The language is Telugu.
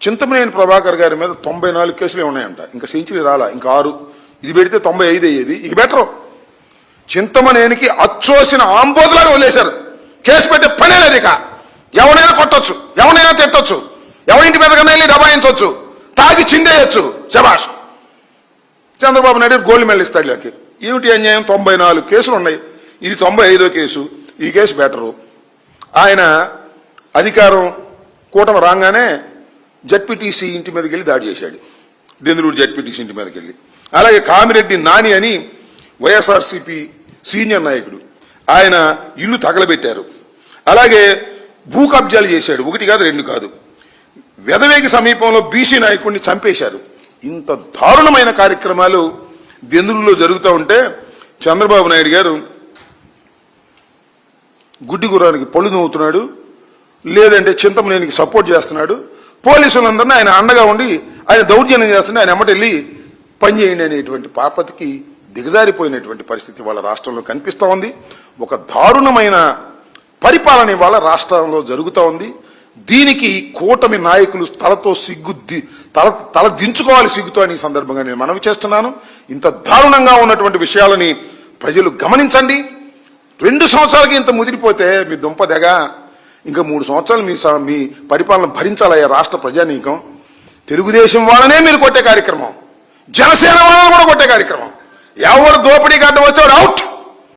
చింతమనేని ప్రభాకర్ గారి మీద 94 కేసులే ఉన్నాయంట. ఇంకా సెంచరీ రాలా, ఇంకా 6. ఇది పెడితే 95 అయ్యేది. ఇక బెటర్. చింతమనేనికి అచ్చోసిన ఆంబోతులాగా వదిలేశారు. కేసు పెట్టే పనే లేదు. ఇక ఎవరైనా కొట్టొచ్చు, ఎవరైనా తిట్టొచ్చు, ఎవరింటి మీద కన్నా వెళ్ళి దబాయించవచ్చు, తాగి చిందేయచ్చు. శభాష్. చంద్రబాబు నాయుడు గోల్డ్ మెడల్ ఇస్తాడు. లేక ఏమిటి అన్యాయం? 94 కేసులు ఉన్నాయి. ఇది 95వ కేసు. ఈ కేసు బెటరు. ఆయన అధికారం కూటమి రాగానే జడ్పీటీసీ ఇంటి మీదకి వెళ్ళి దాడి చేశాడు. దెందులూరు జడ్పీటీసీ ఇంటి మీదకి వెళ్ళి. అలాగే కామిరెడ్డి నాని అని వైఎస్ఆర్సీపీ సీనియర్ నాయకుడు, ఆయన ఇల్లు తగలబెట్టారు. అలాగే భూ కబ్జాలు చేశాడు. 1 కాదు 2 కాదు. వెదవేగి సమీపంలో బీసీ నాయకుడిని చంపేశారు. ఇంత దారుణమైన కార్యక్రమాలు దెందులూరులో జరుగుతూ ఉంటే చంద్రబాబు నాయుడు గారు గుడ్డి గుర్రానికి పళ్ళు నవ్వుతున్నాడు, లేదంటే చింతమనేనికి సపోర్ట్ చేస్తున్నాడు. పోలీసులందరినీ ఆయన అండగా ఉండి ఆయన దౌర్జన్యం చేస్తుంటే ఆయన ఎమ్మటెళ్ళి పనిచేయండి అనేటువంటి పాపతికి దిగజారిపోయినటువంటి పరిస్థితి వాళ్ళ రాష్ట్రంలో కనిపిస్తూ ఉంది. ఒక దారుణమైన పరిపాలన వాళ్ళ రాష్ట్రంలో జరుగుతూ ఉంది. దీనికి కూటమి నాయకులు తల దించుకోవాలి సిగ్గుతో అని ఈ సందర్భంగా నేను మనవి చేస్తున్నాను. ఇంత దారుణంగా ఉన్నటువంటి విషయాలని ప్రజలు గమనించండి. 2 సంవత్సరాలకి ఇంత ముదిరిపోతే మీ దుంపదెగ ఇంకా 3 సంవత్సరాలు మీ పరిపాలన భరించాలయ్యా రాష్ట్ర ప్రజానీకం. తెలుగుదేశం వాళ్ళనే మీరు కొట్టే కార్యక్రమం, జనసేన వాళ్ళని కూడా కొట్టే కార్యక్రమం. ఎవరు దోపిడీ కట్టవచ్చో అవుట్.